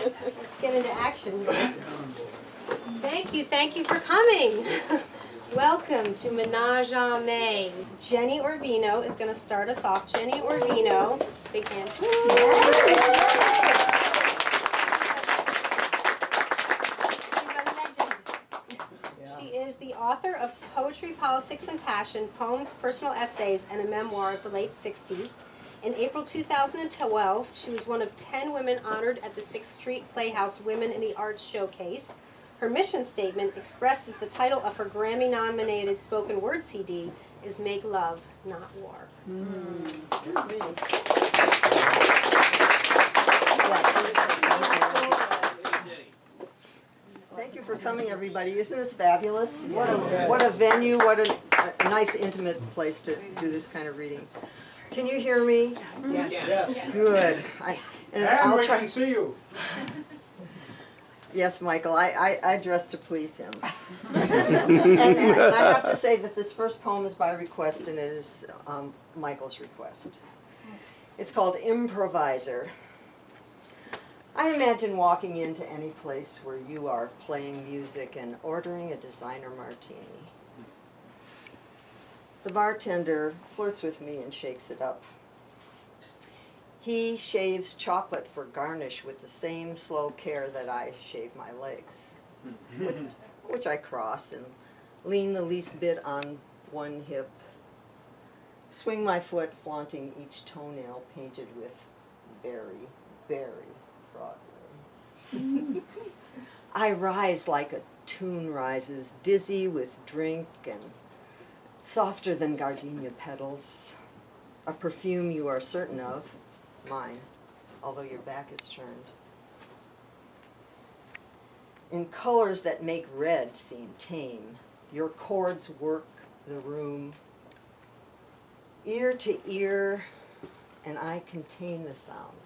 Let's get into action here. Thank you for coming. Welcome to Menageamayjennie. Jenny Orvino is going to start us off. Jenny Orvino, big hand. She is the author of Poetry, Politics, and Passion, Poems, Personal Essays, and a Memoir of the late 60s. In April 2012, she was one of 10 women honored at the 6th Street Playhouse Women in the Arts Showcase. Her mission statement, expressed as the title of her Grammy-nominated spoken word CD, is Make Love, Not War. Thank you for coming, everybody. Isn't this fabulous? What a venue, what a nice, intimate place to do this kind of reading. Can you hear me? Yes. Good. I'll try to see you. Yes, Michael, I dress to please him. and I have to say that this first poem is by request, and it is Michael's request. It's called Improviser. I imagine walking into any place where you are playing music and ordering a designer martini. The bartender flirts with me and shakes it up. He shaves chocolate for garnish with the same slow care that I shave my legs, which I cross and lean the least bit on one hip, swing my foot flaunting each toenail painted with berry, berry, Broadway. I rise like a tune rises, dizzy with drink and softer than gardenia petals, a perfume you are certain of, mine, although your back is turned. In colors that make red seem tame, your chords work the room, ear to ear, and I contain the sound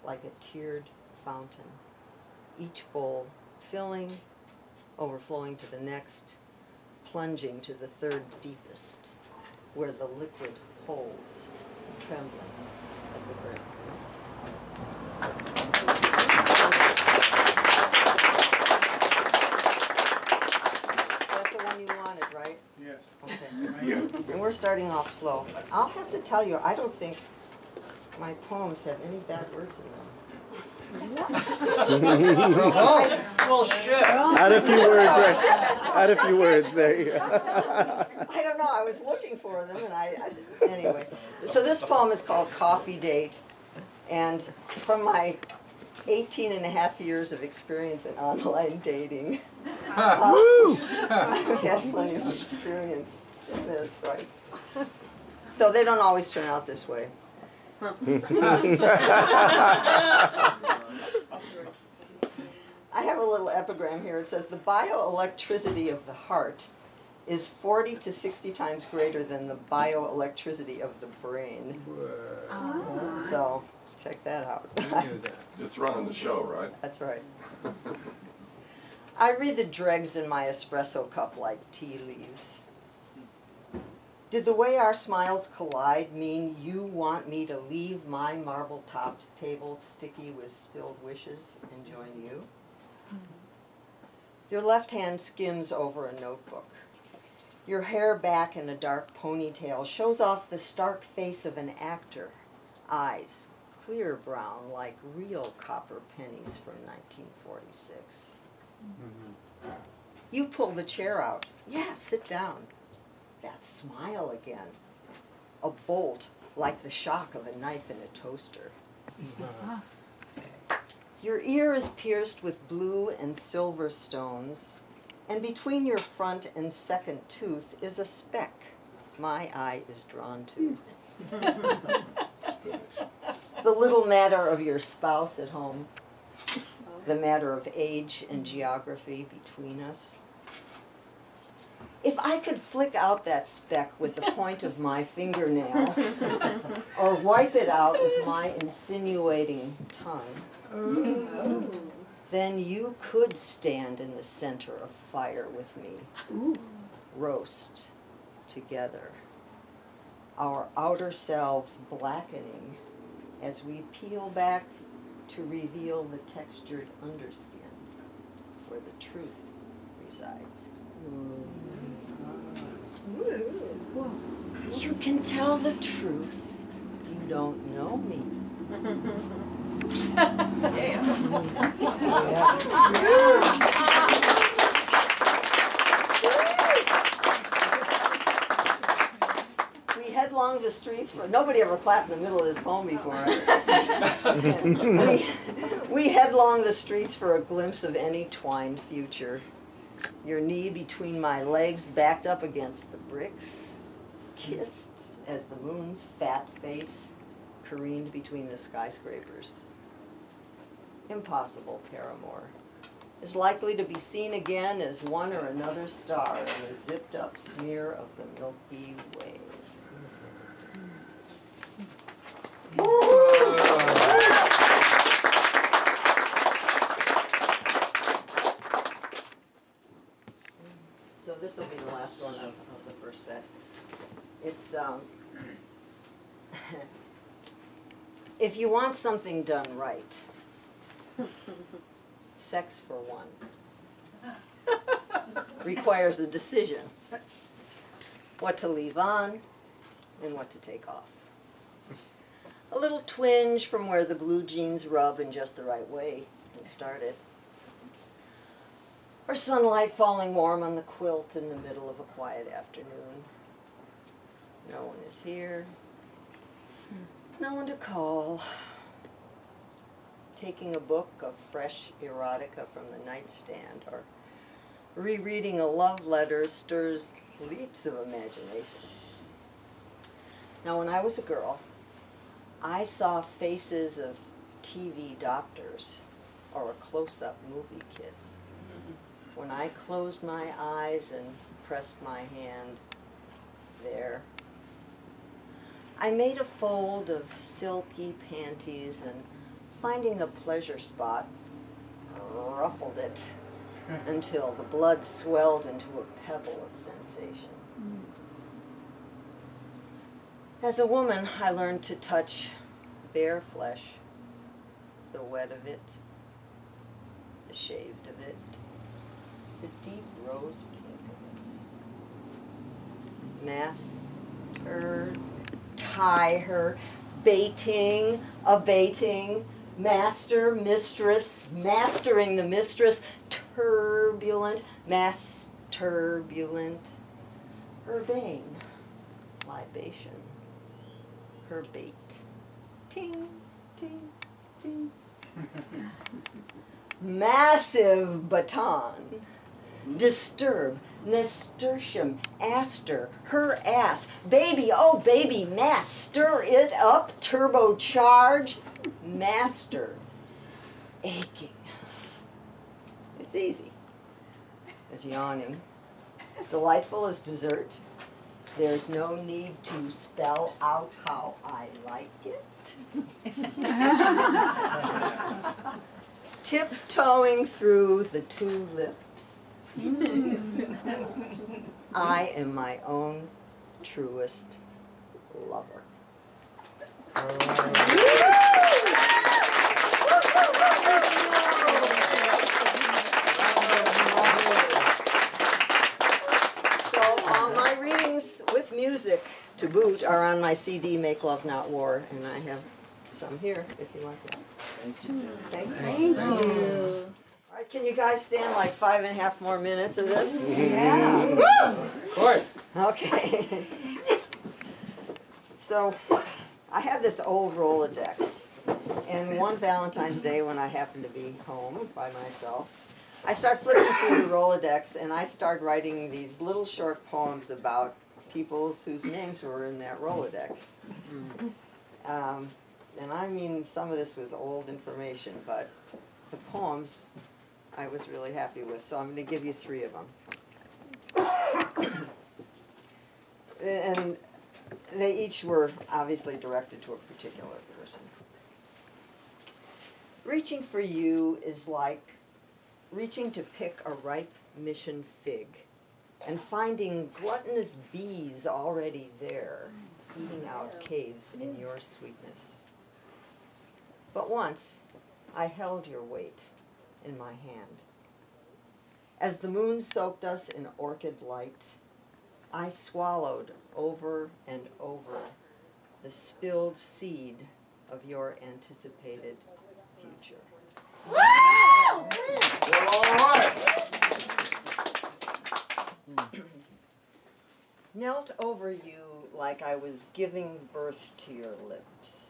like a tiered fountain, each bowl filling, overflowing to the next, plunging to the third deepest, where the liquid holds, trembling at the brim. That's the one you wanted, right? Yes. Okay. And we're starting off slow. But I'll have to tell you, I don't think my poems have any bad words in them. Well, shit. Add a few words, right? Add a few words there. Yeah. I don't know, I was looking for them and anyway. So this poem is called Coffee Date, and from my 18 and a half years of experience in online dating, I've had plenty of experience in this, right? So they don't always turn out this way. I have a little epigram here. It says, the bioelectricity of the heart is 40 to 60 times greater than the bioelectricity of the brain. So, check that out. It's running the show, right? That's right. I read the dregs in my espresso cup like tea leaves. Did the way our smiles collide mean you want me to leave my marble-topped table sticky with spilled wishes and join you? Your left hand skims over a notebook. Your hair back in a dark ponytail shows off the stark face of an actor. Eyes clear brown like real copper pennies from 1946. You pull the chair out. Yeah, sit down. That smile again. A bolt like the shock of a knife in a toaster. Your ear is pierced with blue and silver stones, and between your front and second tooth is a speck my eye is drawn to. The little matter of your spouse at home, the matter of age and geography between us. If I could flick out that speck with the point of my fingernail, or wipe it out with my insinuating tongue, then you could stand in the center of fire with me, roast together, our outer selves blackening as we peel back to reveal the textured underskin where the truth resides. You can tell the truth. You don't know me. We headlong the streets for, nobody ever clapped in the middle of this poem before. we headlong the streets for a glimpse of any twined future. Your knee between my legs, backed up against the bricks, kissed as the moon's fat face careened between the skyscrapers. Impossible paramour is likely to be seen again as one or another star in the zipped up smear of the Milky Way. So this will be the last one of the first set. It's, if you want something done right, sex for one requires a decision. What to leave on and what to take off. A little twinge from where the blue jeans rub in just the right way and started. Or sunlight falling warm on the quilt in the middle of a quiet afternoon. No one is here. No one to call. Taking a book of fresh erotica from the nightstand or rereading a love letter stirs leaps of imagination. Now, when I was a girl, I saw faces of TV doctors or a close-up movie kiss. When I closed my eyes and pressed my hand there, I made a fold of silky panties and, finding the pleasure spot, ruffled it until the blood swelled into a pebble of sensation. As a woman, I learned to touch bare flesh, the wet of it, the shaved of it, the deep rose pink of it. Mask her, tie her, baiting, abating, master, mistress, mastering the mistress, turbulent, masturbulent, urbane, libation, her bait, ting, ting, ting. Massive baton, disturb, nasturtium, aster, her ass, baby, oh baby, mass, stir it up, turbocharge, master, aching. It's easy as yawning, delightful as dessert. There's no need to spell out how I like it. Tiptoeing through the two lips. I am my own truest lover. So my readings with music to boot are on my CD, Make Love Not War, and I have some here if you want them. Thanks. Thank you. All right, can you guys stand like 5.5 more minutes of this? Yeah. Of course. Okay. So, I have this old Rolodex, and one Valentine's Day when I happened to be home by myself, I start flipping through the Rolodex and I start writing these little short poems about people whose names were in that Rolodex. And I mean, some of this was old information, but the poems I was really happy with, so I'm going to give you 3 of them. And they each were obviously directed to a particular person. Reaching for you is like reaching to pick a ripe mission fig and finding gluttonous bees already there, eating out caves in your sweetness. But once, I held your weight in my hand. As the moon soaked us in orchid light, I swallowed over and over the spilled seed of your anticipated future. Well, all right. Knelt over you like I was giving birth to your lips.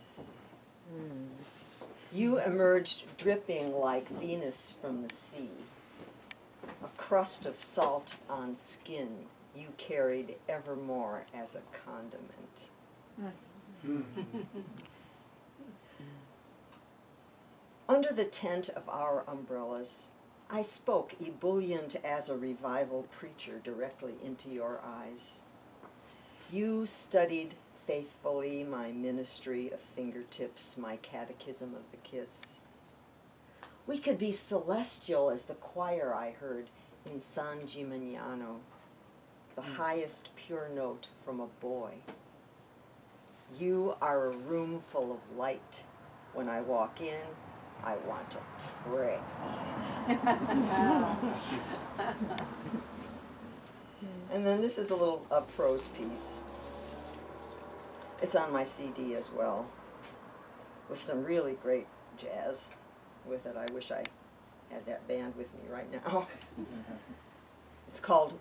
You emerged dripping like Venus from the sea, a crust of salt on skin you carried evermore as a condiment. Under the tent of our umbrellas, I spoke ebullient as a revival preacher directly into your eyes. You studied faithfully my ministry of fingertips, my catechism of the kiss. We could be celestial as the choir I heard in San Gimignano, the highest pure note from a boy. You are a room full of light. When I walk in, I want to pray. And then this is a little prose piece. It's on my CD as well, with some really great jazz with it. I wish I had that band with me right now. It's called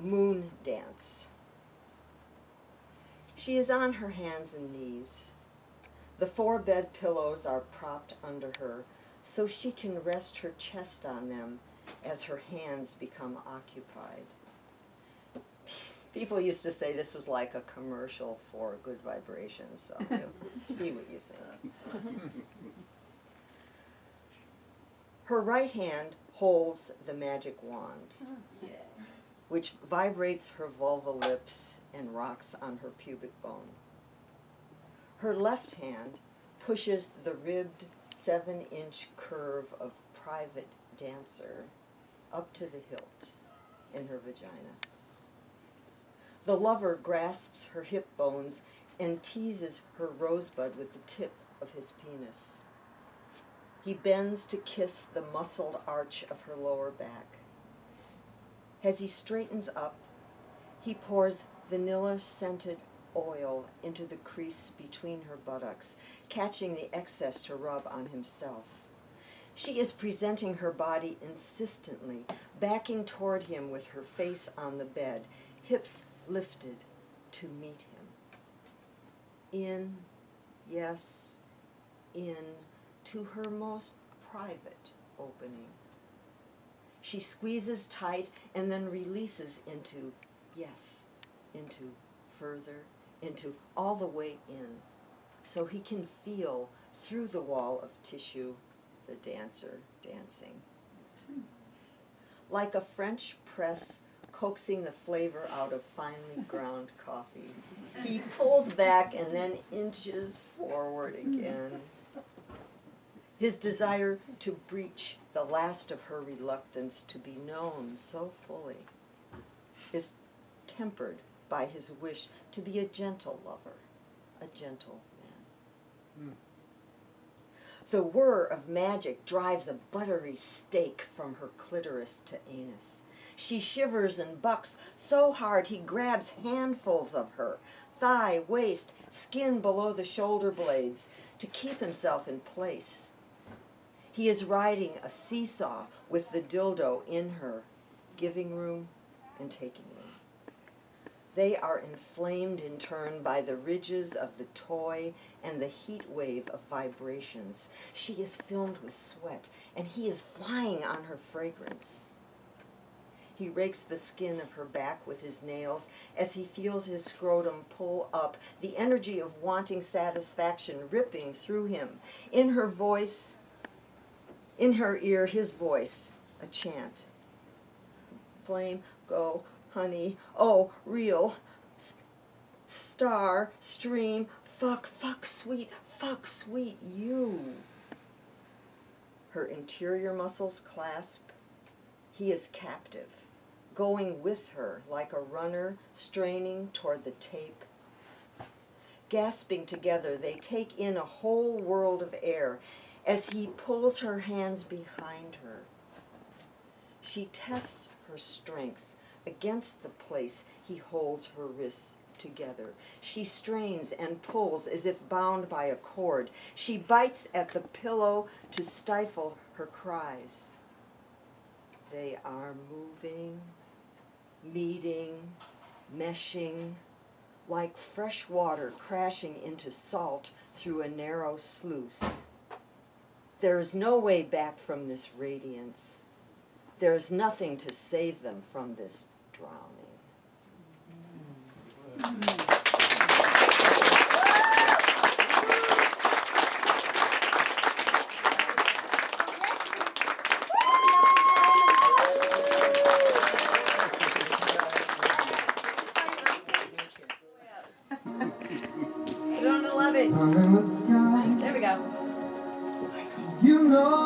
Moon Dance. She is on her hands and knees. The 4 bed pillows are propped under her so she can rest her chest on them as her hands become occupied. People used to say this was like a commercial for good vibrations, so you'll see what you think. Her right hand holds the magic wand, which vibrates her vulva lips and rocks on her pubic bone. Her left hand pushes the ribbed 7-inch curve of private dancer up to the hilt in her vagina. The lover grasps her hip bones and teases her rosebud with the tip of his penis. He bends to kiss the muscled arch of her lower back. As he straightens up, he pours vanilla-scented oil into the crease between her buttocks, catching the excess to rub on himself. She is presenting her body insistently, backing toward him with her face on the bed, hips lifted to meet him. In, yes, in, to her most private opening. She squeezes tight and then releases into, yes, into further, into all the way in, so he can feel through the wall of tissue the dancer dancing. Like a French press coaxing the flavor out of finely ground coffee, he pulls back and then inches forward again. His desire to breach the last of her reluctance to be known so fully is tempered by his wish to be a gentle lover, a gentle man. The whir of magic drives a buttery steak from her clitoris to anus. She shivers and bucks so hard he grabs handfuls of her, thigh, waist, skin below the shoulder blades, to keep himself in place. He is riding a seesaw with the dildo in her, giving room and taking room. They are inflamed in turn by the ridges of the toy and the heat wave of vibrations. She is filmed with sweat, and he is flying on her fragrance. He rakes the skin of her back with his nails as he feels his scrotum pull up, the energy of wanting satisfaction ripping through him. In her voice, in her ear, his voice, a chant. Flame, go, honey, oh, real, star, stream, fuck sweet, you. Her interior muscles clasp. He is captive, going with her like a runner straining toward the tape. Gasping together, they take in a whole world of air, as he pulls her hands behind her. She tests her strength against the place he holds her wrists together. She strains and pulls as if bound by a cord. She bites at the pillow to stifle her cries. They are moving, meeting, meshing, like fresh water crashing into salt through a narrow sluice. There is no way back from this radiance. There is nothing to save them from this drowning. Put it on 11. Sun in the sky, There we go. you know